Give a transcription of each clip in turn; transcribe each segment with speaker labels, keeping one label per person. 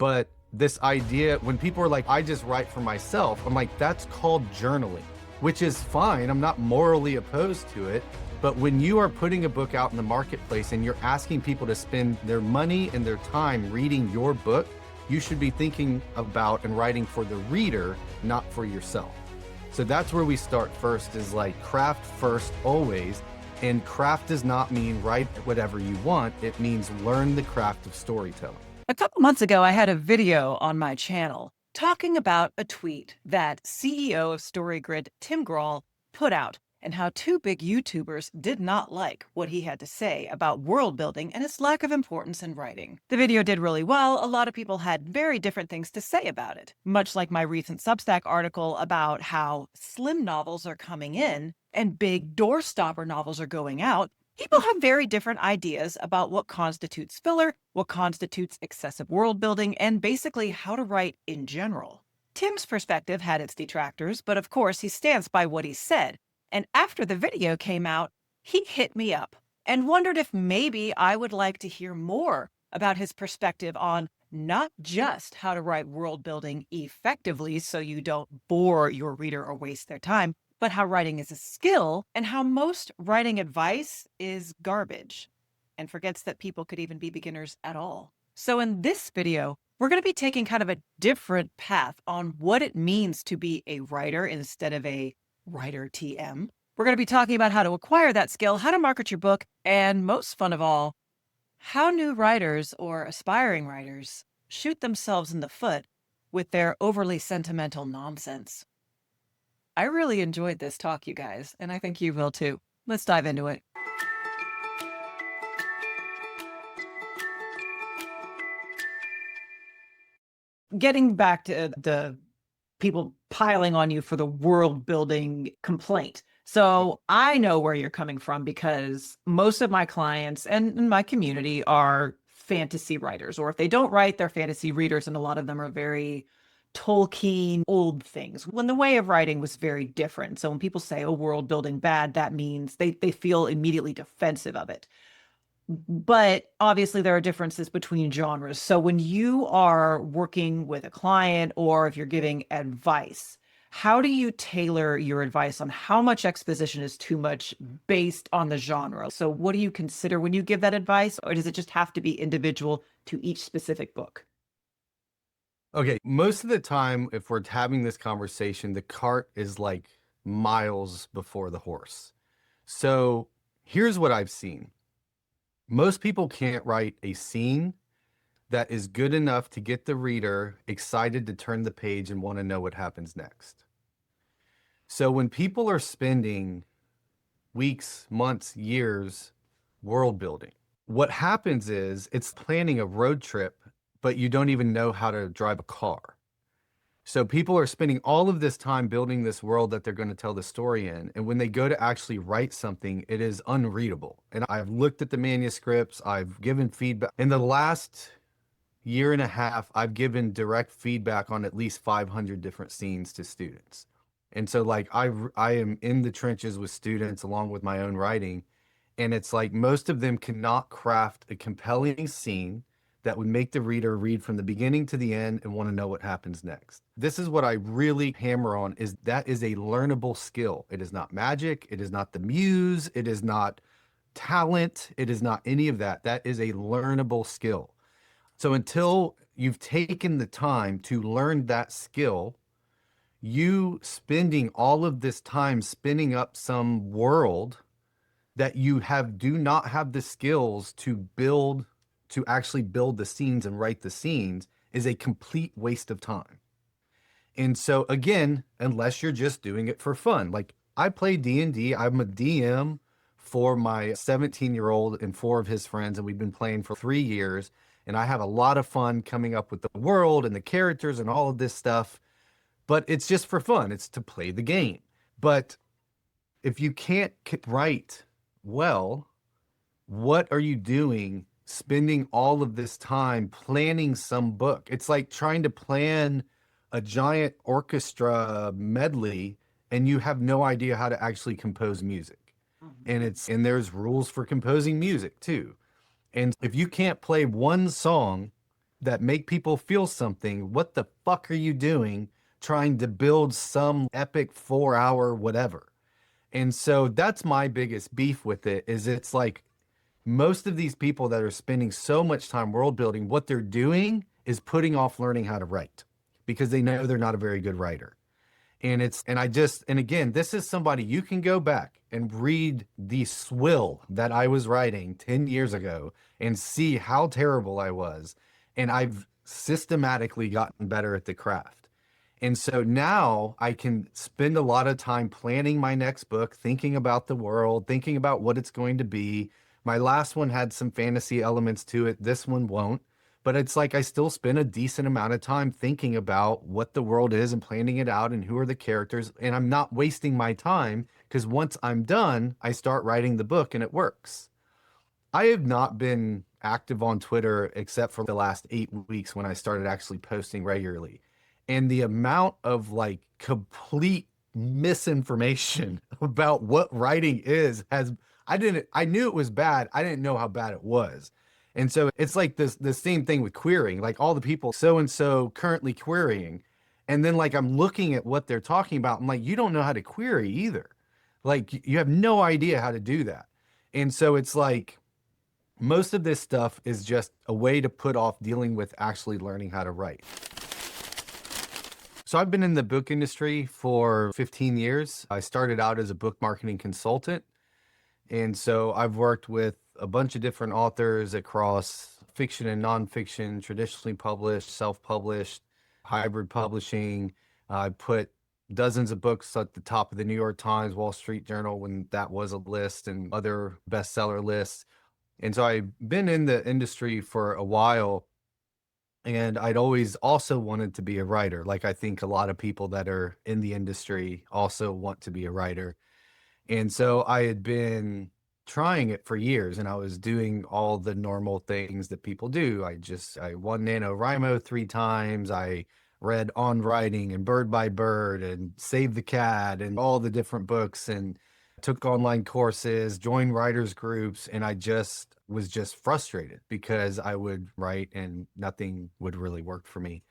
Speaker 1: But this idea, when people are like, I just write for myself, I'm like, that's called journaling, which is fine. I'm not morally opposed to it. But when you are putting a book out in the marketplace and you're asking people to spend their money and their time reading your book, you should be thinking about and writing for the reader, not for yourself. So that's where we start first, is like craft first always. And craft does not mean write whatever you want. It means learn the craft of storytelling.
Speaker 2: A couple months ago, I had a video on my channel talking about a tweet that CEO of StoryGrid, Tim Grahl, put out, and how two big YouTubers did not like what he had to say about world building and its lack of importance in writing. The video did really well. A lot of people had very different things to say about it, much like my recent Substack article about how slim novels are coming in and big doorstopper novels are going out. People have very different ideas about what constitutes filler, what constitutes excessive world building, and basically how to write in general. Tim's perspective had its detractors, but of course he stands by what he said. And after the video came out, he hit me up and wondered if maybe I would like to hear more about his perspective on not just how to write world building effectively so you don't bore your reader or waste their time, but how writing is a skill and how most writing advice is garbage and forgets that people could even be beginners at all. So in this video, we're going to be taking kind of a different path on what it means to be a writer instead of a writer TM. We're going to be talking about how to acquire that skill, how to market your book, and most fun of all, how new writers or aspiring writers shoot themselves in the foot with their overly sentimental nonsense. I really enjoyed this talk, you guys, and I think you will too. Let's dive into it. Getting back to the people piling on you for the world building complaint. So I know where you're coming from because most of my clients and my community are fantasy writers, or if they don't write, they're fantasy readers, and a lot of them are very Tolkien old things when the way of writing was very different. So when people say, oh, world building bad, that means they feel immediately defensive of it. But obviously there are differences between genres. So when you are working with a client or if you're giving advice, how do you tailor your advice on how much exposition is too much based on the genre? So what do you consider when you give that advice, or does it just have to be individual to each specific book?
Speaker 1: Okay, most of the time, if we're having this conversation, the cart is like miles before the horse. So here's what I've seen. Most people can't write a scene that is good enough to get the reader excited to turn the page and want to know what happens next. So when people are spending weeks, months, years world building, what happens is it's planning a road trip, but you don't even know how to drive a car. So people are spending all of this time building this world that they're going to tell the story in. And when they go to actually write something, it is unreadable. And I've looked at the manuscripts, I've given feedback. In the last year and a half, I've given direct feedback on at least 500 different scenes to students. And so like I am in the trenches with students along with my own writing. And it's like most of them cannot craft a compelling scene that would make the reader read from the beginning to the end and want to know what happens next. This is what I really hammer on, is that is a learnable skill. It is not magic. It is not the muse. It is not talent. It is not any of that. That is a learnable skill. So until you've taken the time to learn that skill, you spending all of this time spinning up some world that you do not have the skills to build, to actually build the scenes and write the scenes, is a complete waste of time. And so again, unless you're just doing it for fun, like I play D&D, I'm a DM for my 17-year-old and 4 of his friends, and we've been playing for 3 years, and I have a lot of fun coming up with the world and the characters and all of this stuff, but it's just for fun. It's to play the game. But if you can't write well, what are you doing spending all of this time planning some book? It's like trying to plan a giant orchestra medley and you have no idea how to actually compose music. And there's rules for composing music too. And if you can't play one song that make people feel something, what the fuck are you doing trying to build some epic 4 hour whatever? And so that's my biggest beef with it is it's like most of these people that are spending so much time world building, what they're doing is putting off learning how to write because they know they're not a very good writer. And again, this is somebody you can go back and read the swill that I was writing 10 years ago and see how terrible I was. And I've systematically gotten better at the craft. And so now I can spend a lot of time planning my next book, thinking about the world, thinking about what it's going to be. My last one had some fantasy elements to it. This one won't. But it's like I still spend a decent amount of time thinking about what the world is and planning it out and who are the characters. And I'm not wasting my time because once I'm done, I start writing the book and it works. I have not been active on Twitter except for the last 8 weeks when I started actually posting regularly. And the amount of like complete misinformation about what writing is has I knew it was bad. I didn't know how bad it was. And so it's like the same thing with querying, like all the people so and so currently querying. And then like I'm looking at what they're talking about. I'm like, you don't know how to query either. Like you have no idea how to do that. And so it's like most of this stuff is just a way to put off dealing with actually learning how to write. So I've been in the book industry for 15 years. I started out as a book marketing consultant. And so I've worked with a bunch of different authors across fiction and nonfiction, traditionally published, self-published, hybrid publishing. I put dozens of books at the top of the New York Times, Wall Street Journal when that was a list, and other bestseller lists. And so I've been in the industry for a while, and I'd always also wanted to be a writer. Like I think a lot of people that are in the industry also want to be a writer. And so I had been trying it for years and I was doing all the normal things that people do. I won NaNoWriMo 3 times. I read On Writing and Bird by Bird and Save the Cat and all the different books and took online courses, joined writers groups, and I just was just frustrated because I would write and nothing would really work for me.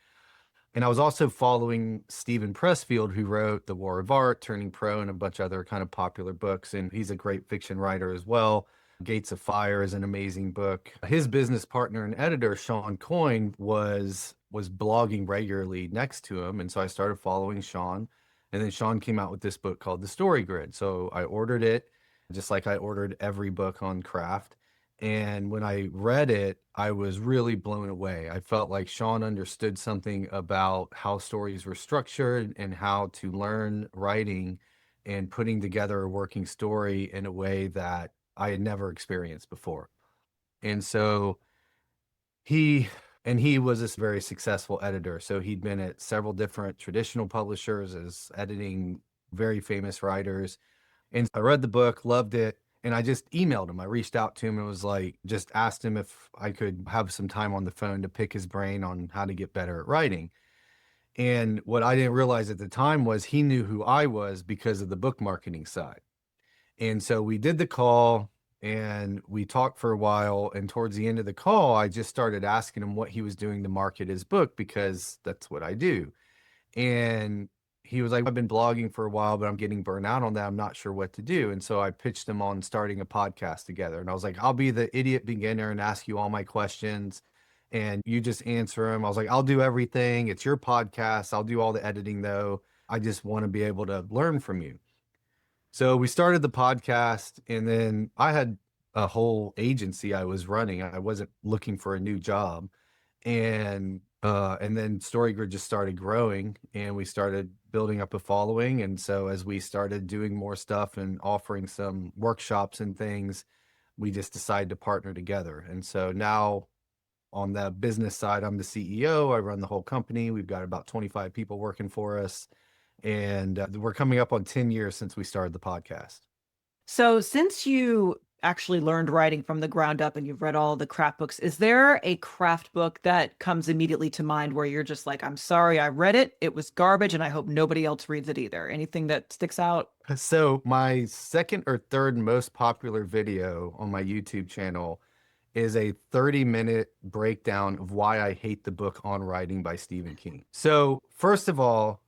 Speaker 1: And I was also following Stephen Pressfield, who wrote The War of Art, Turning Pro, and a bunch of other kind of popular books. And he's a great fiction writer as well. Gates of Fire is an amazing book. His business partner and editor, Sean Coyne, was blogging regularly next to him. And so I started following Sean. And then Sean came out with this book called The Story Grid. So I ordered it, just like I ordered every book on craft. And when I read it, I was really blown away. I felt like Sean understood something about how stories were structured and how to learn writing and putting together a working story in a way that I had never experienced before. And so he he was this very successful editor. So he'd been at several different traditional publishers as editing very famous writers. And I read the book, loved it, and I just emailed him. I reached out to him and was like, just asked him if I could have some time on the phone to pick his brain on how to get better at writing. And what I didn't realize at the time was he knew who I was because of the book marketing side. And so we did the call and we talked for a while. And towards the end of the call, I just started asking him what he was doing to market his book because that's what I do. And he was like, I've been blogging for a while, but I'm getting burnt out on that. I'm not sure what to do. And so I pitched him on starting a podcast together. And I was like, I'll be the idiot beginner and ask you all my questions and you just answer them. I was like, I'll do everything. It's your podcast. I'll do all the editing though. I just want to be able to learn from you. So we started the podcast and then I had a whole agency I was running. I wasn't looking for a new job. And then StoryGrid just started growing and we started building up a following. And so as we started doing more stuff and offering some workshops and things, we just decided to partner together. And so now on the business side, I'm the CEO. I run the whole company. We've got about 25 people working for us. And we're coming up on 10 years since we started the podcast.
Speaker 2: So, since you actually learned writing from the ground up and you've read all the craft books, is there a craft book that comes immediately to mind where you're just like, I'm sorry, I read it, it was garbage, and I hope nobody else reads it either? Anything that sticks out?
Speaker 1: So my second or third most popular video on my YouTube channel is a 30-minute breakdown of why I hate the book On Writing by Stephen King. So, first of all,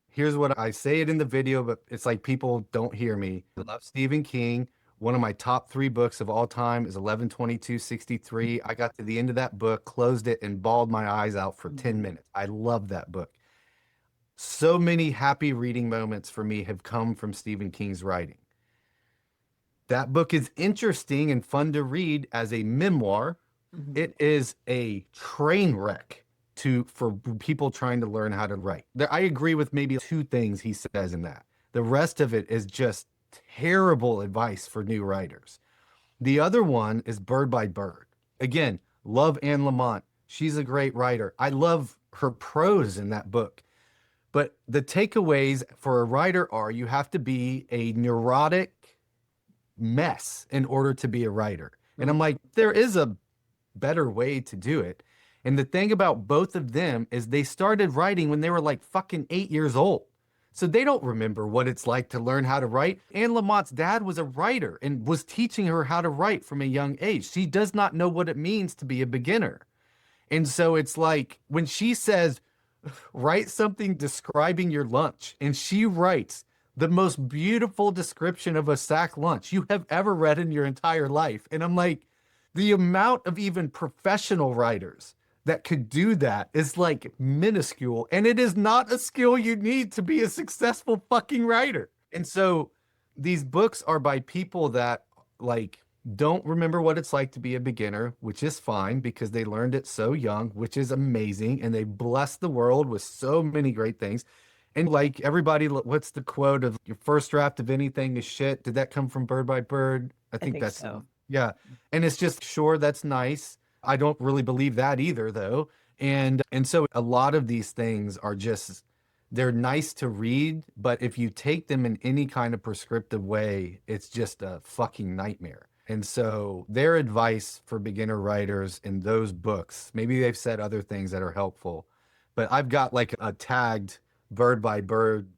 Speaker 1: here's what I say it in the video, but it's like people don't hear me. I love Stephen King. One of my top three books of all time is 11/22/63. I got to the end of that book, closed it, and bawled my eyes out for 10 minutes. I love that book. So many happy reading moments for me have come from Stephen King's writing. That book is interesting and fun to read as a memoir.
Speaker 2: Mhm.
Speaker 1: It is a train wreck for people trying to learn how to write. I agree with maybe two things he says in that. The rest of it is just terrible advice for new writers. The other one is Bird by Bird. Again, love Anne Lamott. She's a great writer. I love her prose in that book. But the takeaways for a writer are you have to be a neurotic mess in order to be a writer. And I'm like, there is a better way to do it. And the thing about both of them is they started writing when they were like fucking 8 years old. So they don't remember what it's like to learn how to write. Anne Lamott's dad was a writer and was teaching her how to write from a young age. She does not know what it means to be a beginner. And so it's like when she says, write something describing your lunch, and she writes the most beautiful description of a sack lunch you have ever read in your entire life. And I'm like, the amount of even professional writers that could do that is like minuscule. And it is not a skill you need to be a successful fucking writer. And so these books are by people that like don't remember what it's like to be a beginner, which is fine because they learned it so young, which is amazing. And they blessed the world with so many great things. And like everybody, what's the quote of your first draft of anything is shit? Did that come from Bird by Bird? I
Speaker 2: I
Speaker 1: think
Speaker 2: think
Speaker 1: that's,
Speaker 2: so.
Speaker 1: yeah. And it's just, sure, that's nice. I don't really believe that either, though. And so a lot of these things are just, they're nice to read, but if you take them in any kind of prescriptive way, it's just a fucking nightmare. And so their advice for beginner writers in those books, maybe they've said other things that are helpful, but I've got like a tagged Bird by Bird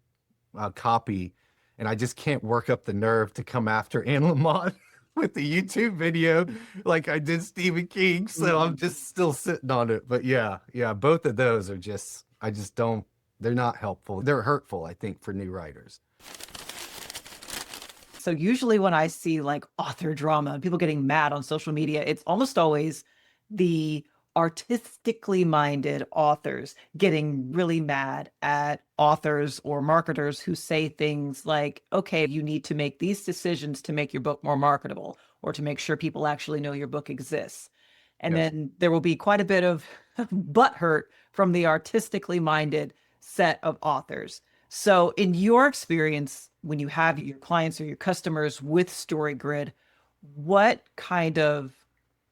Speaker 1: copy, and I just can't work up the nerve to come after Anne Lamott with the YouTube video like I did Stephen King. So I'm just still sitting on it. But yeah, both of those are just, I just don't, they're not helpful. They're hurtful, I think, for new writers.
Speaker 2: So usually when I see like author drama and people getting mad on social media, it's almost always the artistically minded authors getting really mad at authors or marketers who say things like, okay, you need to make these decisions to make your book more marketable or to make sure people actually know your book exists. And
Speaker 1: Yes.
Speaker 2: then there will be quite a bit of butthurt from the artistically minded set of authors. So, in your experience, when you have your clients or your customers with StoryGrid, what kind of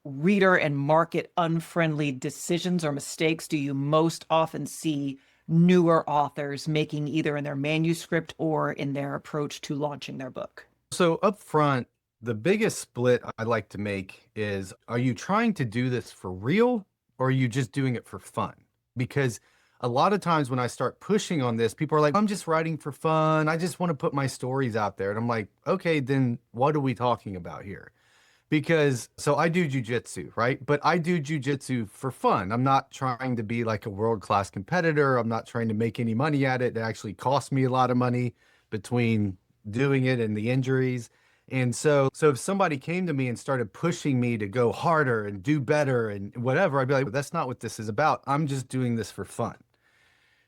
Speaker 2: reader and market unfriendly decisions or mistakes do you most often see newer authors making either in their manuscript or in their approach to launching their book?
Speaker 1: So up front, the biggest split I like to make is, are you trying to do this for real or are you just doing it for fun? Because a lot of times when I start pushing on this, people are like, I'm just writing for fun. I just want to put my stories out there. And I'm like, okay, then what are we talking about here? Because so I do jujitsu, right? But I do jujitsu for fun. I'm not trying to be like a world-class competitor. I'm not trying to make any money at it. It actually costs me a lot of money between doing it and the injuries. And so if somebody came to me and started pushing me to go harder and do better and whatever, I'd be like, that's not what this is about. I'm just doing this for fun.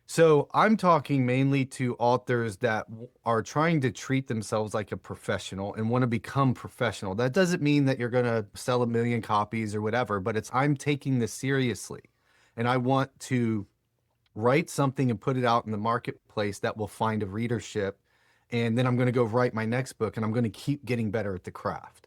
Speaker 1: So I'm talking mainly to authors that are trying to treat themselves like a professional and want to become professional. That doesn't mean that you're going to sell 1 million copies or whatever, but it's I'm taking this seriously and I want to write something and put it out in the marketplace that will find a readership. And then I'm going to go write my next book and I'm going to keep getting better at the craft.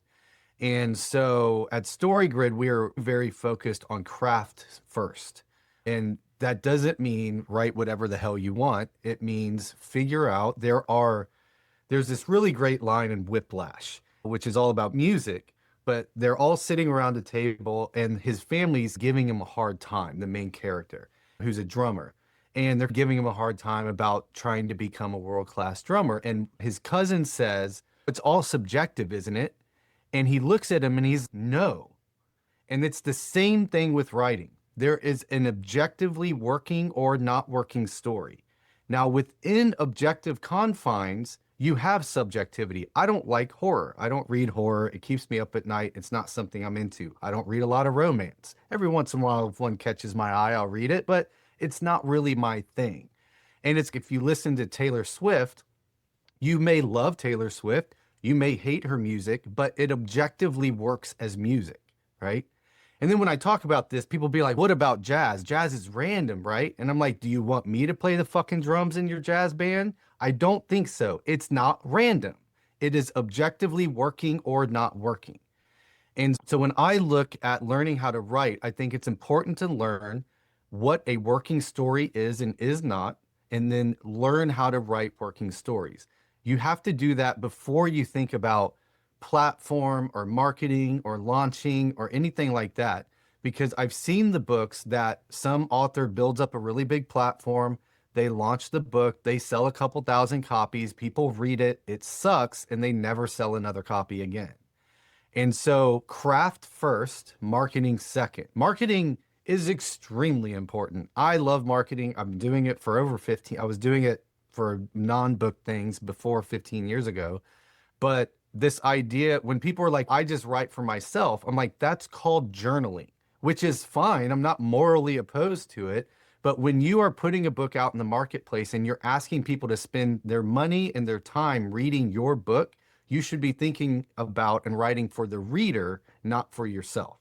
Speaker 1: And so at StoryGrid, we're very focused on craft first. And that doesn't mean write whatever the hell you want. It means figure out there's this really great line in Whiplash, which is all about music, but they're all sitting around a table and his family's giving him a hard time, the main character, who's a drummer. And they're giving him a hard time about trying to become a world-class drummer. And his cousin says, it's all subjective, isn't it? And he looks at him and he's no. And it's the same thing with writing. There is an objectively working or not working story. Now, within objective confines, you have subjectivity. I don't like horror. I don't read horror. It keeps me up at night. It's not something I'm into. I don't read a lot of romance. Every once in a while, if one catches my eye, I'll read it, but it's not really my thing. And it's if you listen to Taylor Swift, you may love Taylor Swift, you may hate her music, but it objectively works as music, right? And then when I talk about this, people be like, what about jazz? Jazz is random, right? And I'm like, do you want me to play the fucking drums in your jazz band? I don't think so. It's not random. It is objectively working or not working. And so when I look at learning how to write, I think it's important to learn what a working story is and is not, and then learn how to write working stories. You have to do that before you think about platform or marketing or launching or anything like that. Because I've seen the books that some author builds up a really big platform, they launch the book, they sell a couple thousand copies, people read it, it sucks, and they never sell another copy again. And so craft first, marketing second. Marketing is extremely important. I love marketing. I'm doing it for over 15. I was doing it for non-book things before 15 years ago. But this idea, when people are like, I just write for myself, I'm like, that's called journaling, which is fine. I'm not morally opposed to it. But when you are putting a book out in the marketplace and you're asking people to spend their money and their time reading your book, you should be thinking about and writing for the reader, not for yourself.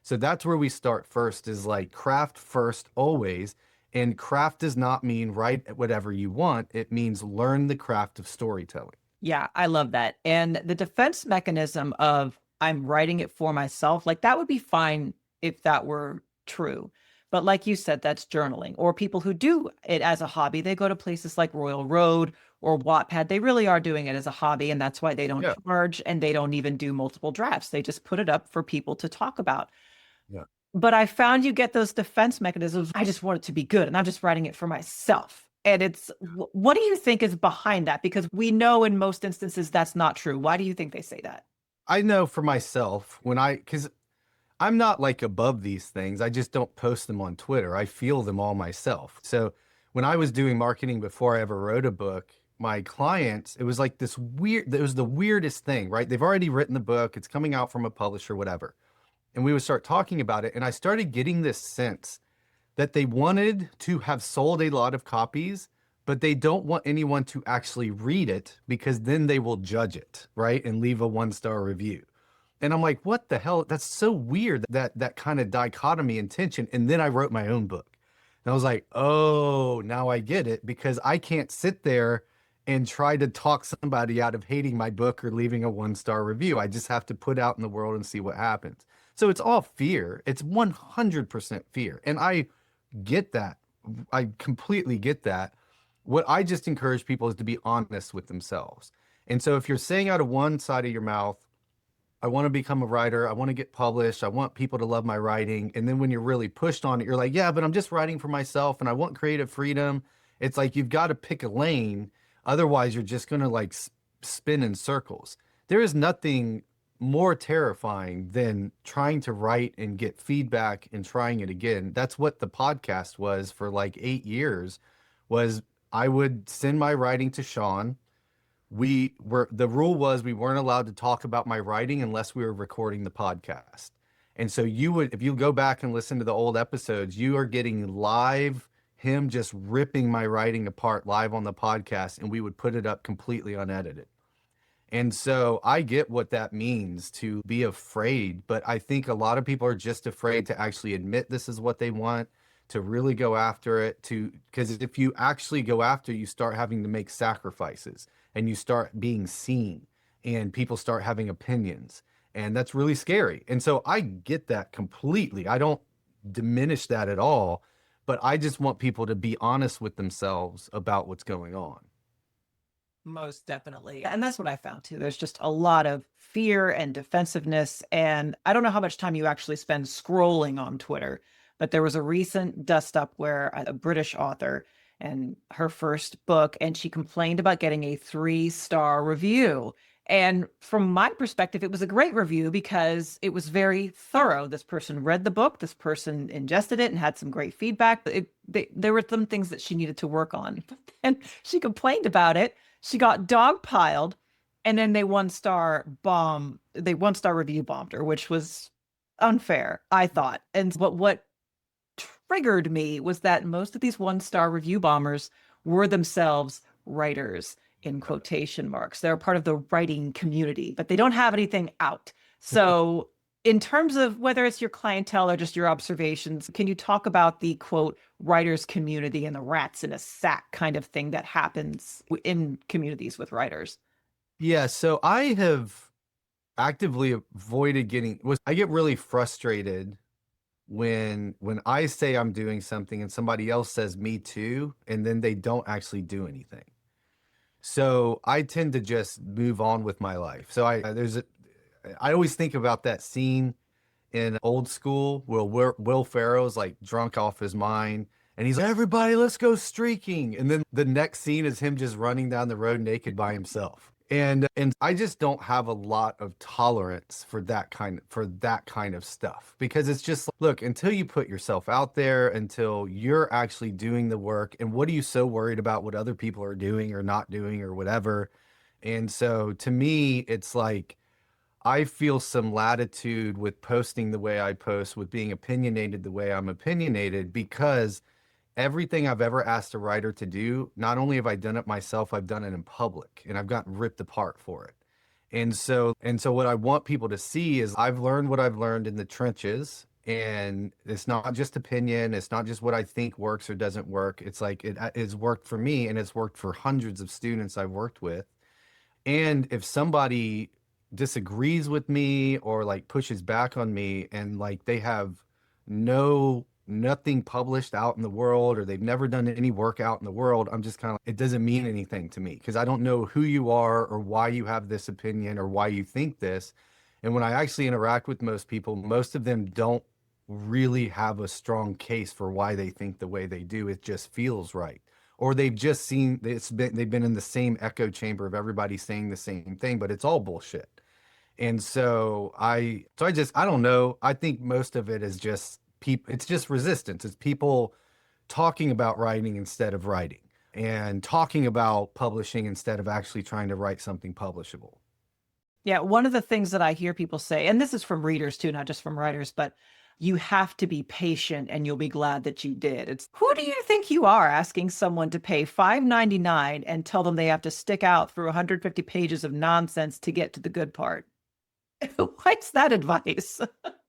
Speaker 1: So that's where we start first is like craft first always. And craft does not mean write whatever you want. It means learn the craft of storytelling.
Speaker 2: Yeah, I love that. And the defense mechanism of I'm writing it for myself, like that would be fine if that were true. But like you said, that's journaling. Or people who do it as a hobby, they go to places like Royal Road or Wattpad. They really are doing it as a hobby, and that's why they don't
Speaker 1: Yeah.
Speaker 2: charge and they don't even do multiple drafts. They just put it up for people to talk about.
Speaker 1: Yeah.
Speaker 2: But I found you get those defense mechanisms. I just want it to be good, and I'm just writing it for myself. And it's what do you think is behind that? Because we know in most instances that's not true. Why do you think they say that?
Speaker 1: I know for myself because I'm not like above these things. I just don't post them on Twitter. I feel them all myself. So when I was doing marketing before I ever wrote a book, my clients, it was like this weird, it was the weirdest thing, right? They've already written the book, it's coming out from a publisher, whatever. And we would start talking about it. And I started getting this sense that they wanted to have sold a lot of copies, but they don't want anyone to actually read it because then they will judge it, right? And leave a 1-star review. And I'm like, what the hell? That's so weird, that kind of dichotomy and tension. And then I wrote my own book. And I was like, oh, now I get it because I can't sit there and try to talk somebody out of hating my book or leaving a 1-star review. I just have to put out in the world and see what happens. So it's all fear. It's 100% fear. And I get that. I completely get that. What I just encourage people is to be honest with themselves. And so if you're saying out of one side of your mouth, I want to become a writer, I want to get published, I want people to love my writing. And then when you're really pushed on it, you're like, yeah, but I'm just writing for myself and I want creative freedom. It's like you've got to pick a lane. Otherwise, you're just going to like spin in circles. There is nothing more terrifying than trying to write and get feedback and trying it again. That's what the podcast was for like 8 years, was I would send my writing to Sean. The rule was we weren't allowed to talk about my writing unless we were recording the podcast. And so if you go back and listen to the old episodes, you are getting live him just ripping my writing apart live on the podcast, and we would put it up completely unedited. And so I get what that means to be afraid, but I think a lot of people are just afraid to actually admit this is what they want, to really go after it, because if you actually go after, you start having to make sacrifices and you start being seen and people start having opinions. And that's really scary. And so I get that completely. I don't diminish that at all, but I just want people to be honest with themselves about what's going on.
Speaker 2: Most definitely. And that's what I found too. There's just a lot of fear and defensiveness. And I don't know how much time you actually spend scrolling on Twitter, but there was a recent dust up where a British author and her first book, and she complained about getting a 3-star review. And from my perspective, it was a great review because it was very thorough. This person read the book, this person ingested it and had some great feedback. There were some things that she needed to work on. And she complained about it. She got dogpiled, and then they 1 star review bombed her, which was unfair, I thought. And what triggered me was that most of these 1 star review bombers were themselves writers in quotation marks. They're part of the writing community, but they don't have anything out. So, in terms of whether it's your clientele or just your observations, can you talk about the quote writers community and the rats in a sack kind of thing that happens in communities with writers?
Speaker 1: Yeah, so I have actively avoided I get really frustrated when I say I'm doing something and somebody else says me too, and then they don't actually do anything. So I tend to just move on with my life. So I always think about that scene in Old School where Will Ferrell's like drunk off his mind and he's like, everybody, let's go streaking. And then the next scene is him just running down the road naked by himself. And I just don't have a lot of tolerance for that kind of stuff because it's just look, until you put yourself out there, until you're actually doing the work, and what are you so worried about what other people are doing or not doing or whatever? And so to me, it's like I feel some latitude with posting the way I post, with being opinionated the way I'm opinionated, because everything I've ever asked a writer to do, not only have I done it myself, I've done it in public and I've gotten ripped apart for it. And so what I want people to see is I've learned what I've learned in the trenches, and it's not just opinion, it's not just what I think works or doesn't work. It's like it's worked for me and it's worked for hundreds of students I've worked with. And if somebody disagrees with me or like pushes back on me and like they have nothing published out in the world or they've never done any work out in the world, I'm just kind of it doesn't mean anything to me because I don't know who you are or why you have this opinion or why you think this. And when I actually interact with most people, most of them don't really have a strong case for why they think the way they do. It just feels right. Or they've just seen they've been in the same echo chamber of everybody saying the same thing, but it's all bullshit. And I don't know. I think most of it is just people, it's just resistance. It's people talking about writing instead of writing and talking about publishing instead of actually trying to write something publishable.
Speaker 2: Yeah, one of the things that I hear people say, and this is from readers too, not just from writers, but you have to be patient and you'll be glad that you did. It's who do you think you are asking someone to pay $5.99 and tell them they have to stick out through 150 pages of nonsense to get to the good part? What's that advice?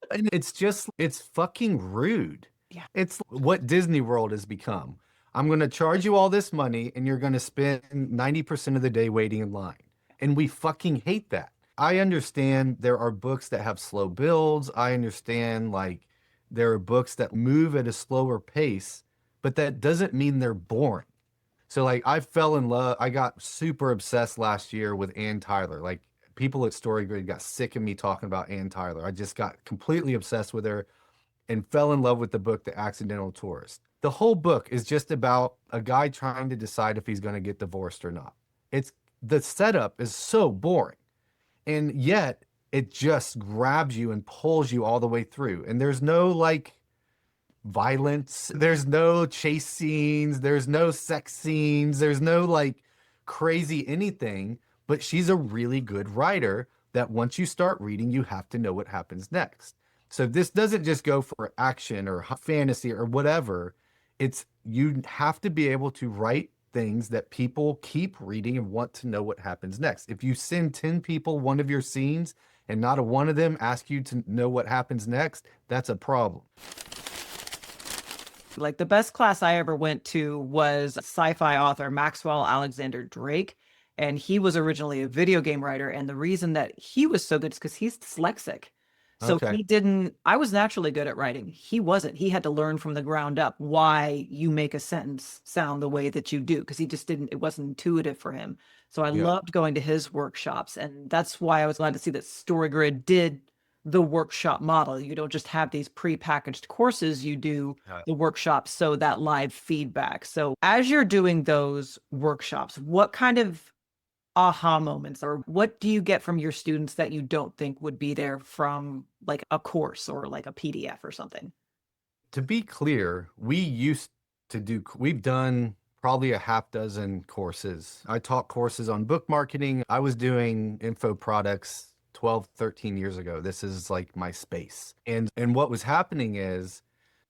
Speaker 1: And it's fucking rude.
Speaker 2: Yeah.
Speaker 1: It's what Disney World has become. I'm going to charge you all this money and you're going to spend 90% of the day waiting in line. And we fucking hate that. I understand there are books that have slow builds. I understand like there are books that move at a slower pace, but that doesn't mean they're boring. So like I fell in love, I got super obsessed last year with Ann Tyler. Like people at StoryGrid got sick of me talking about Ann Tyler. I just got completely obsessed with her and fell in love with the book, The Accidental Tourist. The whole book is just about a guy trying to decide if he's going to get divorced or not. It's the setup is so boring. And yet it just grabs you and pulls you all the way through. And there's no like violence, there's no chase scenes, there's no sex scenes, there's no like crazy anything, but she's a really good writer that once you start reading, you have to know what happens next. So this doesn't just go for action or fantasy or whatever. It's you have to be able to write things that people keep reading and want to know what happens next. If you send 10 people one of your scenes and not a one of them ask you to know what happens next, that's a problem.
Speaker 2: Like the best class I ever went to was sci-fi author Maxwell Alexander Drake. And he was originally a video game writer. And the reason that he was so good is because he's dyslexic. So
Speaker 1: Okay.
Speaker 2: I was naturally good at writing. He wasn't. He had to learn from the ground up why you make a sentence sound the way that you do, because he just didn't, it wasn't intuitive for him. So I
Speaker 1: Yeah.
Speaker 2: loved going to his workshops. And that's why I was glad to see that StoryGrid did the workshop model. You don't just have these pre-packaged courses, you do the workshops, so that live feedback. So as you're doing those workshops, what kind of aha moments, or what do you get from your students that you don't think would be there from like a course or like a PDF or something?
Speaker 1: To be clear, we've done probably a half dozen courses. I taught courses on book marketing. I was doing info products 12, 13 years ago. This is like my space. And what was happening is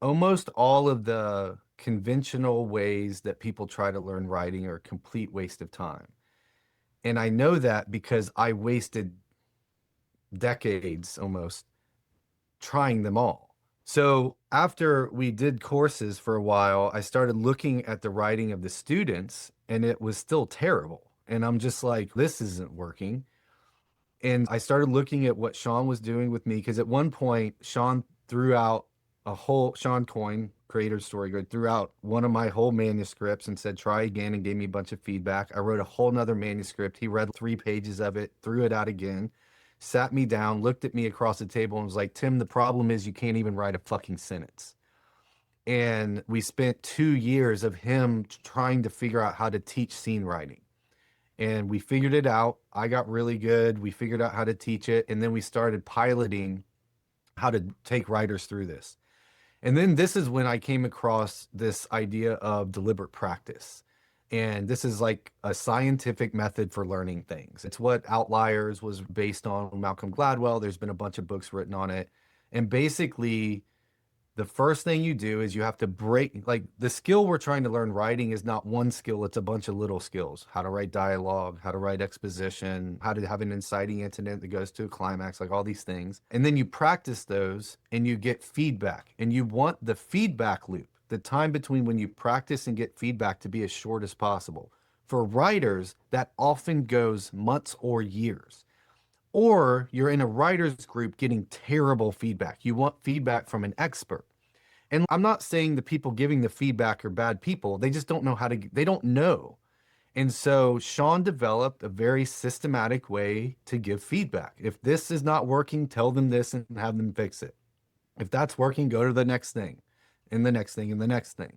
Speaker 1: almost all of the conventional ways that people try to learn writing are a complete waste of time. And I know that because I wasted decades almost trying them all. So after we did courses for a while, I started looking at the writing of the students and it was still terrible. And I'm just like, this isn't working. And I started looking at what Sean was doing with me because at one point, Sean threw out Sean Coyne, creator of Story Grid, threw out one of my whole manuscripts and said, try again, and gave me a bunch of feedback. I wrote a whole nother manuscript. He read 3 pages of it, threw it out again, sat me down, looked at me across the table and was like, Tim, the problem is you can't even write a fucking sentence. And we spent 2 years of him trying to figure out how to teach scene writing. And we figured it out. I got really good. We figured out how to teach it. And then we started piloting how to take writers through this. And then this is when I came across this idea of deliberate practice. And this is like a scientific method for learning things. It's what Outliers was based on, Malcolm Gladwell. There's been a bunch of books written on it. And basically, the first thing you do is you have to break, like the skill we're trying to learn writing is not one skill, it's a bunch of little skills. How to write dialogue, how to write exposition, how to have an inciting incident that goes to a climax, like all these things. And then you practice those and you get feedback. And you want the feedback loop, the time between when you practice and get feedback, to be as short as possible. For writers, that often goes months or years. Or you're in a writer's group getting terrible feedback. You want feedback from an expert. And I'm not saying the people giving the feedback are bad people. They just don't know they don't know. And so Sean developed a very systematic way to give feedback. If this is not working, tell them this and have them fix it. If that's working, go to the next thing and the next thing and the next thing.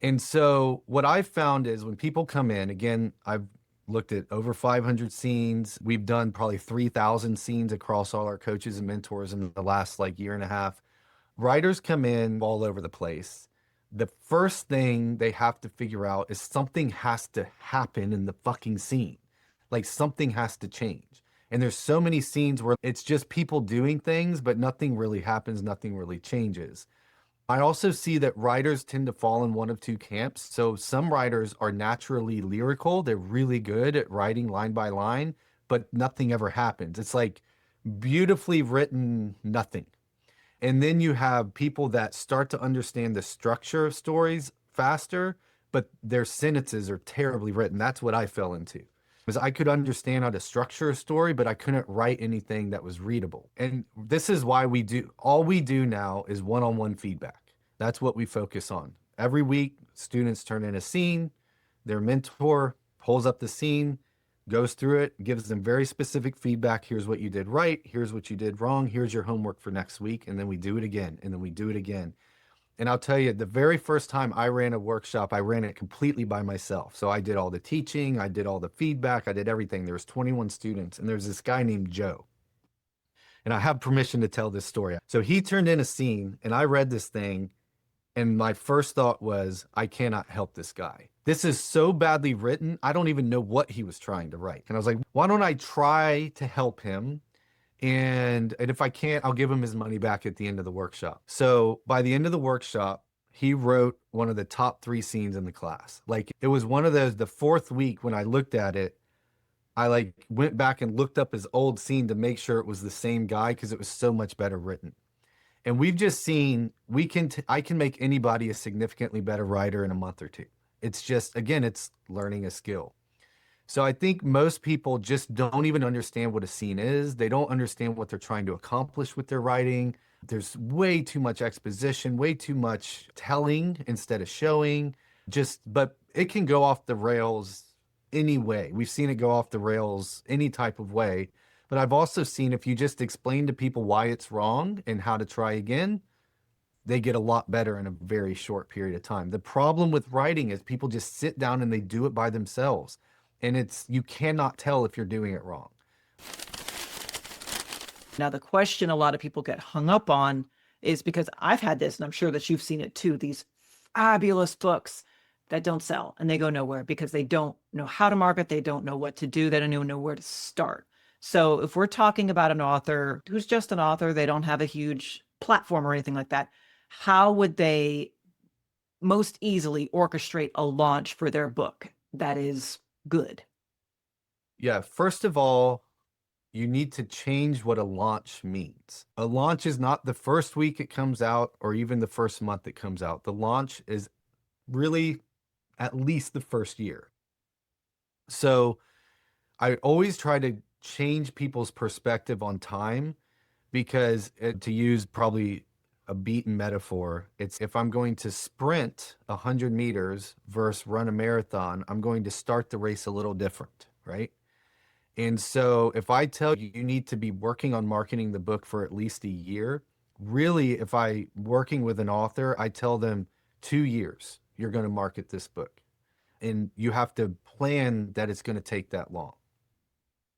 Speaker 1: And so what I've found is when people come in, again, I've looked at over 500 scenes. We've done probably 3,000 scenes across all our coaches and mentors in the last like year and a half. Writers come in all over the place. The first thing they have to figure out is something has to happen in the fucking scene. Like something has to change. And there's so many scenes where it's just people doing things, but nothing really happens, nothing really changes. I also see that writers tend to fall in one of two camps. So some writers are naturally lyrical. They're really good at writing line by line, but nothing ever happens. It's like beautifully written nothing. And then you have people that start to understand the structure of stories faster, but their sentences are terribly written. That's what I fell into. Because I could understand how to structure a story, but I couldn't write anything that was readable. And this is why all we do now is one-on-one feedback. That's what we focus on. Every week, students turn in a scene, their mentor pulls up the scene, goes through it, gives them very specific feedback. Here's what you did right. Here's what you did wrong. Here's your homework for next week. And then we do it again. And then we do it again. And I'll tell you, the very first time I ran a workshop, I ran it completely by myself. So I did all the teaching, I did all the feedback, I did everything. There was 21 students, and there's this guy named Joe. And I have permission to tell this story. So he turned in a scene, and I read this thing, and my first thought was, I cannot help this guy. This is so badly written, I don't even know what he was trying to write. And I was like, why don't I try to help him? And if I can't, I'll give him his money back at the end of the workshop. So by the end of the workshop, he wrote one of the top 3 scenes in the class. Like it was one of those, the 4th week when I looked at it, I like went back and looked up his old scene to make sure it was the same guy because it was so much better written. And we've just seen, I can make anybody a significantly better writer in a month or two. It's just, again, it's learning a skill. So I think most people just don't even understand what a scene is. They don't understand what they're trying to accomplish with their writing. There's way too much exposition, way too much telling instead of showing. But it can go off the rails any way. We've seen it go off the rails any type of way. But I've also seen if you just explain to people why it's wrong and how to try again, they get a lot better in a very short period of time. The problem with writing is people just sit down and they do it by themselves. And you cannot tell if you're doing it wrong.
Speaker 2: Now, the question a lot of people get hung up on is because I've had this, and I'm sure that you've seen it too, these fabulous books that don't sell and they go nowhere because they don't know how to market. They don't know what to do. They don't even know where to start. So if we're talking about an author who's just an author, they don't have a huge platform or anything like that, how would they most easily orchestrate a launch for their book that is good?
Speaker 1: Yeah, first of all, you need to change what a launch means. A launch is not the first week it comes out or even the first month it comes out. The launch is really at least the first year. So I always try to change people's perspective on time because to use probably a beaten metaphor, it's if I'm going to sprint 100 meters versus run a marathon, I'm going to start the race a little different, right? And so if I tell you you need to be working on marketing the book for at least a year, really, if I working with an author, I tell them 2 years, you're going to market this book. And you have to plan that it's going to take that long.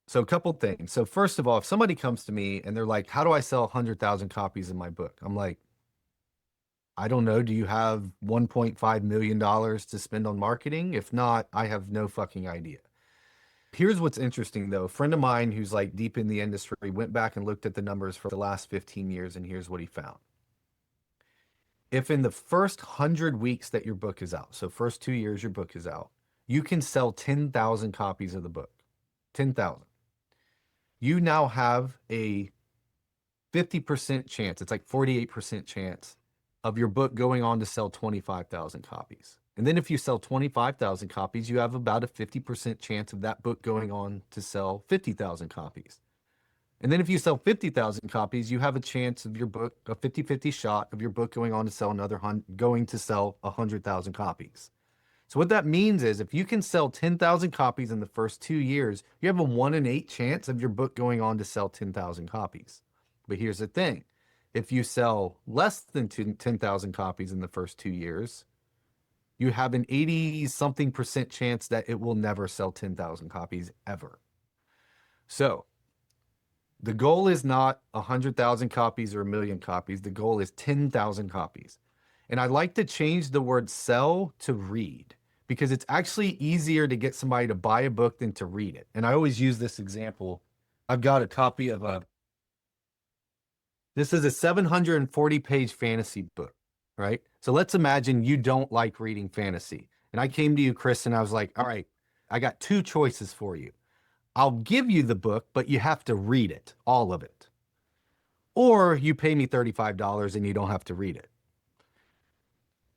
Speaker 1: So a couple things. So first of all, if somebody comes to me and they're like, how do I sell 100,000 copies of my book? I'm like, I don't know. Do you have $1.5 million to spend on marketing? If not, I have no fucking idea. Here's what's interesting though. A friend of mine who's like deep in the industry went back and looked at the numbers for the last 15 years, and here's what he found. If in the first 100 weeks that your book is out, so first 2 years your book is out, you can sell 10,000 copies of the book. 10,000. You now have a 50% chance, it's like 48% chance of your book going on to sell 25,000 copies. And then if you sell 25,000 copies, you have about a 50% chance of that book going on to sell 50,000 copies. And then if you sell 50,000 copies, you have a chance of your book, a 50-50 shot of your book going on to sell going to sell 100,000 copies. So what that means is if you can sell 10,000 copies in the first 2 years, you have a 1 in 8 chance of your book going on to sell 10,000 copies. But here's the thing. If you sell less than 10,000 copies in the first 2 years, you have an 80-something% chance that it will never sell 10,000 copies ever. So the goal is not 100,000 copies or 1,000,000 copies. The goal is 10,000 copies. And I like to change the word sell to read because it's actually easier to get somebody to buy a book than to read it. And I always use this example. I've got a copy of this is a 740-page fantasy book, right? So let's imagine you don't like reading fantasy. And I came to you, Chris, and I was like, all right, I got 2 choices for you. I'll give you the book, but you have to read it, all of it. Or you pay me $35 and you don't have to read it.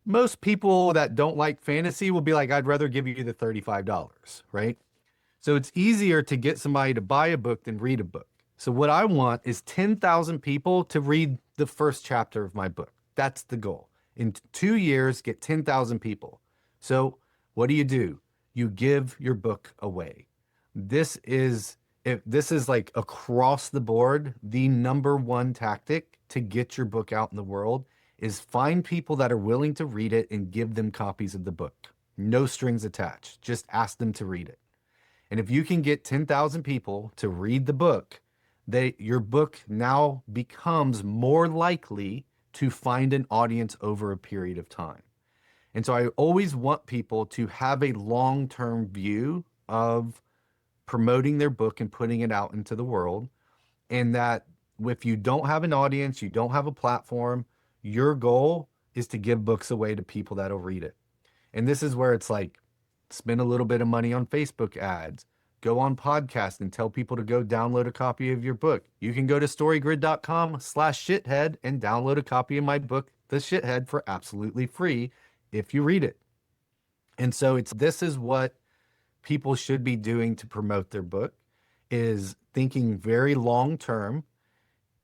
Speaker 1: Most people that don't like fantasy will be like, I'd rather give you the $35, right? So it's easier to get somebody to buy a book than read a book. So what I want is 10,000 people to read the first chapter of my book. That's the goal. In 2 years, get 10,000 people. So what do? You give your book away. This is like across the board, the number one tactic to get your book out in the world is find people that are willing to read it and give them copies of the book. No strings attached. Just ask them to read it. And if you can get 10,000 people to read the book, your book now becomes more likely to find an audience over a period of time. And so I always want people to have a long-term view of promoting their book and putting it out into the world. And that if you don't have an audience, you don't have a platform, your goal is to give books away to people that'll read it. And this is where it's like, spend a little bit of money on Facebook ads, go on podcasts and tell people to go download a copy of your book. You can go to storygrid.com/shithead and download a copy of my book, The Shithead, for absolutely free if you read it. And so this is what people should be doing to promote their book, is thinking very long term,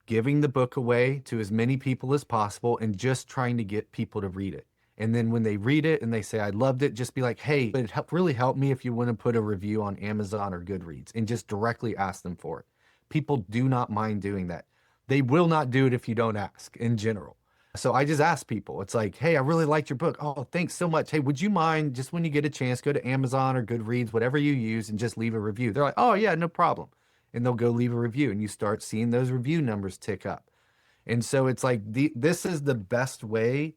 Speaker 1: giving the book away to as many people as possible and just trying to get people to read it. And then when they read it and they say, I loved it, just be like, hey, it really helped me if you want to put a review on Amazon or Goodreads, and just directly ask them for it. People do not mind doing that. They will not do it if you don't ask in general. So I just ask people, it's like, hey, I really liked your book. Oh, thanks so much. Hey, would you mind just when you get a chance, go to Amazon or Goodreads, whatever you use, and just leave a review? They're like, oh, yeah, no problem. And they'll go leave a review, and you start seeing those review numbers tick up. And so it's like this is the best way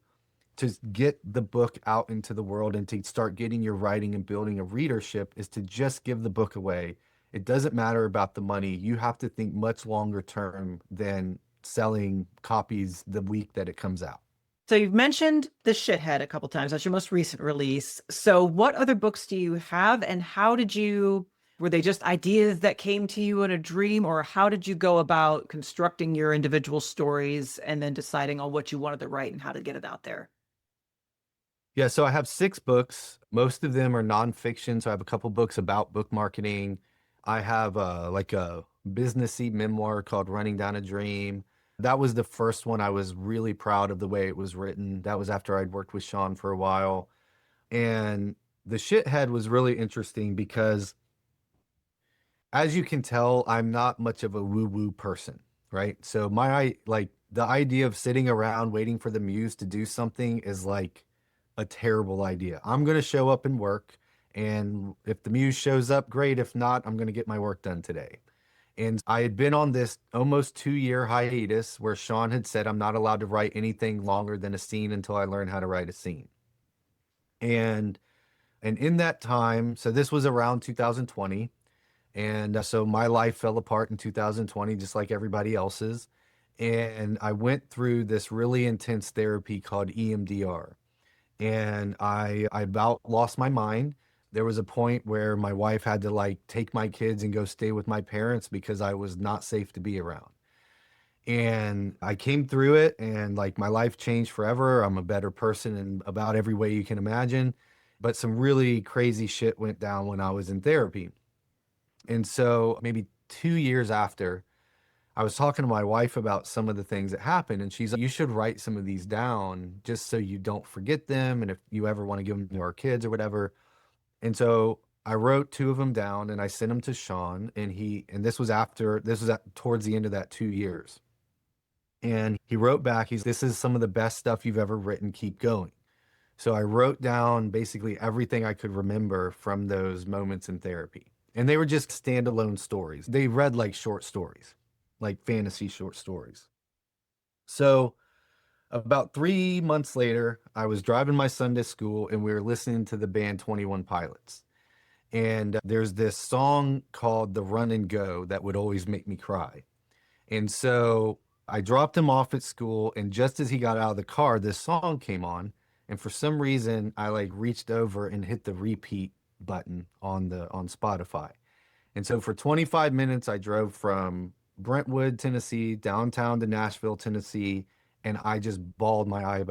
Speaker 1: to get the book out into the world and to start getting your writing and building a readership is to just give the book away. It doesn't matter about the money. You have to think much longer term than selling copies the week that it comes out.
Speaker 2: So you've mentioned The Shithead a couple times. That's your most recent release. So what other books do you have, and how did you, were they just ideas that came to you in a dream, or how did you go about constructing your individual stories and then deciding on what you wanted to write and how to get it out there?
Speaker 1: Yeah, so I have 6 books. Most of them are nonfiction. So I have a couple books about book marketing. I have like a businessy memoir called Running Down a Dream. That was the first one. I was really proud of the way it was written. That was after I'd worked with Sean for a while. And The Shithead was really interesting because, as you can tell, I'm not much of a woo-woo person, right? So like the idea of sitting around waiting for the muse to do something is like a terrible idea. I'm going to show up and work, and if the muse shows up, great. If not, I'm going to get my work done today. And I had been on this almost 2-year hiatus where Sean had said I'm not allowed to write anything longer than a scene until I learn how to write a scene. And in that time, so this was around 2020, and so my life fell apart in 2020, just like everybody else's. And I went through this really intense therapy called EMDR. And I about lost my mind. There was a point where my wife had to like take my kids and go stay with my parents because I was not safe to be around. And I came through it, and like my life changed forever. I'm a better person in about every way you can imagine. But some really crazy shit went down when I was in therapy. And so maybe 2 years after, I was talking to my wife about some of the things that happened, and she's like, you should write some of these down just so you don't forget them. And if you ever want to give them to our kids or whatever. And so I wrote 2 of them down and I sent them to Sean, and this was at towards the end of that 2 years. And he wrote back, this is some of the best stuff you've ever written. Keep going. So I wrote down basically everything I could remember from those moments in therapy. And they were just standalone stories. They read like short stories, like fantasy short stories. So about 3 months later, I was driving my son to school and we were listening to the band 21 Pilots. And there's this song called The Run and Go that would always make me cry. And so I dropped him off at school, and just as he got out of the car, this song came on. And for some reason, I like reached over and hit the repeat button on Spotify. And so for 25 minutes, I drove from Brentwood, Tennessee, downtown to Nashville, Tennessee, and I just bawled my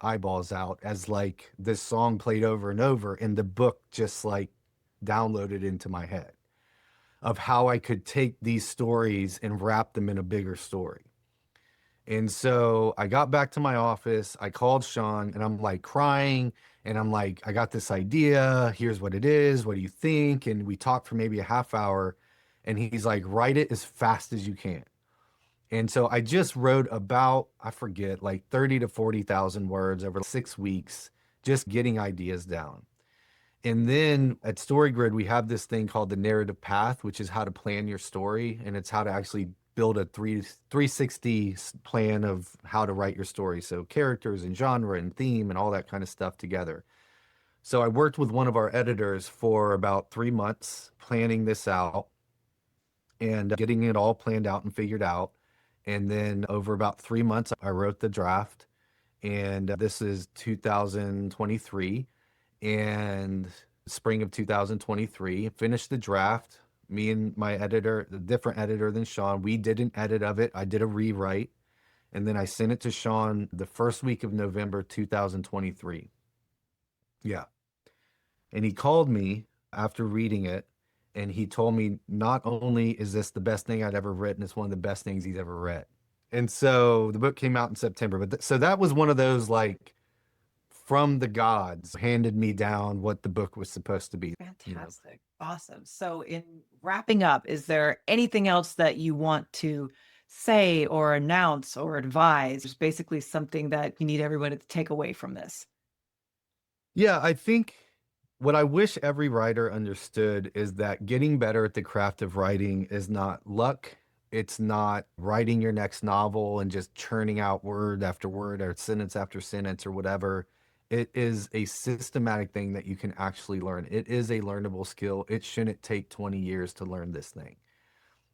Speaker 1: eyeballs out as like this song played over and over, and the book just like downloaded into my head of how I could take these stories and wrap them in a bigger story. And so I got back to my office. I called Sean and I'm like crying. And I'm like, I got this idea. Here's what it is. What do you think? And we talked for maybe a half hour. And he's like, write it as fast as you can. And so I just wrote about, I forget, like 30 to 40,000 words over 6 weeks, just getting ideas down. And then at StoryGrid, we have this thing called the narrative path, which is how to plan your story. And it's how to actually build a 360 plan of how to write your story. So characters and genre and theme and all that kind of stuff together. So I worked with one of our editors for about 3 months planning this out and getting it all planned out and figured out. And then over about 3 months, I wrote the draft. And this is 2023. And spring of 2023, finished the draft. Me and my editor, the different editor than Sean, we did an edit of it. I did a rewrite. And then I sent it to Sean the first week of November 2023. Yeah. And he called me after reading it. And he told me, not only is this the best thing I'd ever written, it's one of the best things he's ever read. And so the book came out in September. But so that was one of those like from the gods handed me down what the book was supposed to be.
Speaker 2: Fantastic. Awesome. So in wrapping up, is there anything else that you want to say or announce or advise? It's basically something that you need everyone to take away from this.
Speaker 1: Yeah, I think what I wish every writer understood is that getting better at the craft of writing is not luck. It's not writing your next novel and just churning out word after word or sentence after sentence or whatever. It is a systematic thing that you can actually learn. It is a learnable skill. It shouldn't take 20 years to learn this thing.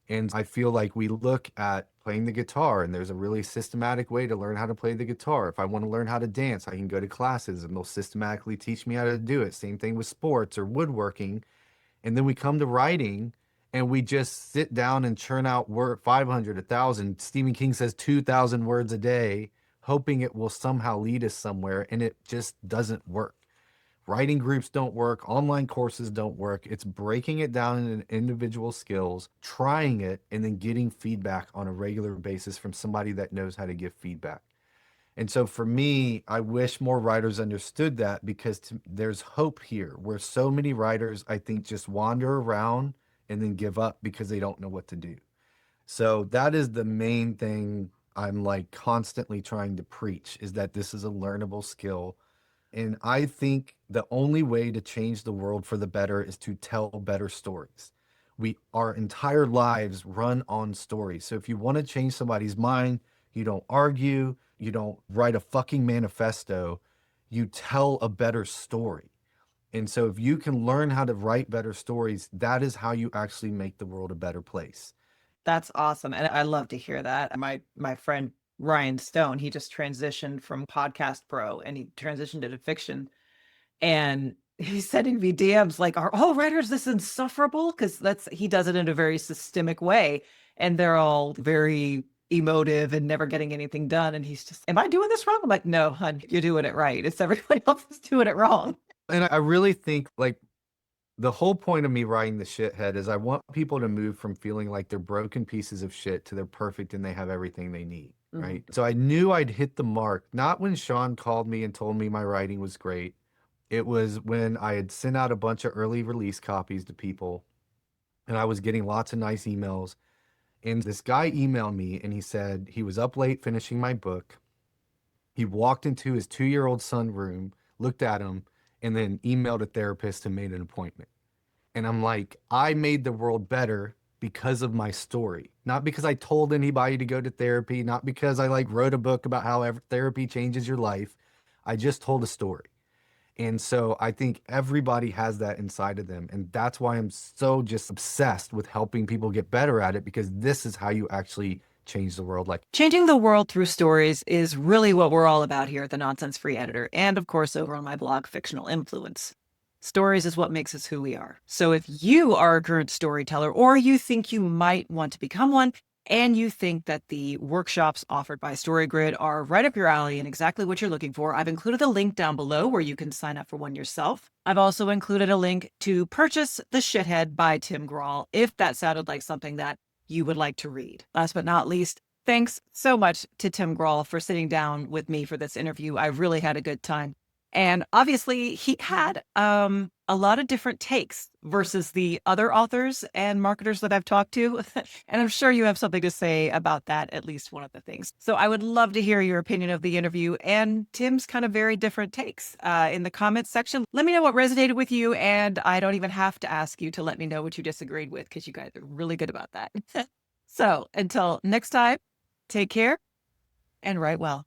Speaker 1: And I feel like we look at playing the guitar, and there's a really systematic way to learn how to play the guitar. If I want to learn how to dance, I can go to classes and they'll systematically teach me how to do it. Same thing with sports or woodworking. And then we come to writing and we just sit down and churn out word 500, 1,000. Stephen King says 2,000 words a day, hoping it will somehow lead us somewhere. And it just doesn't work. Writing groups don't work, online courses don't work. It's breaking it down into individual skills, trying it, and then getting feedback on a regular basis from somebody that knows how to give feedback. And so for me, I wish more writers understood that because there's hope here where so many writers, I think, just wander around and then give up because they don't know what to do. So that is the main thing I'm like constantly trying to preach is that this is a learnable skill. And I think the only way to change the world for the better is to tell better stories. Our entire lives run on stories. So if you want to change somebody's mind, you don't argue, you don't write a fucking manifesto, you tell a better story. And so if you can learn how to write better stories, that is how you actually make the world a better place.
Speaker 2: That's awesome, and I love to hear that. My friend Ryan Stone, he just transitioned from podcast pro and he transitioned into fiction. And he's sending me DMs like, "Are all writers this insufferable?" Because he does it in a very systemic way, and they're all very emotive and never getting anything done. And he's just, "Am I doing this wrong?" I'm like, "No, hun, you're doing it right. It's everybody else is doing it wrong."
Speaker 1: And I really think like the whole point of me writing the shithead is I want people to move from feeling like they're broken pieces of shit to they're perfect and they have everything they need.
Speaker 2: Mhm.
Speaker 1: Right. So I knew I'd hit the mark, not when Sean called me and told me my writing was great. It was when I had sent out a bunch of early release copies to people and I was getting lots of nice emails. And this guy emailed me and he said he was up late finishing my book. He walked into his 2-year-old son room, looked at him, and then emailed a therapist and made an appointment. And I'm like, I made the world better because of my story, not because I told anybody to go to therapy, not because I like wrote a book about how therapy changes your life. I just told a story. And so I think everybody has that inside of them. And that's why I'm so just obsessed with helping people get better at it, because this is how you actually change the world. Like
Speaker 2: Changing the world through stories is really what we're all about here at the Nonsense Free Editor, and of course over on my blog, Fictional Influence. Stories is what makes us who we are. So if you are a current storyteller or you think you might want to become one, and you think that the workshops offered by StoryGrid are right up your alley and exactly what you're looking for, I've included a link down below where you can sign up for one yourself. I've also included a link to purchase The Shithead by Tim Grahl if that sounded like something that you would like to read. Last but not least, thanks so much to Tim Grahl for sitting down with me for this interview. I really had a good time. And obviously, he had a lot of different takes versus the other authors and marketers that I've talked to. And I'm sure you have something to say about that, at least one of the things. So I would love to hear your opinion of the interview and Tim's kind of very different takes in the comments section. Let me know what resonated with you. And I don't even have to ask you to let me know what you disagreed with, because you guys are really good about that. So until next time, take care and write well.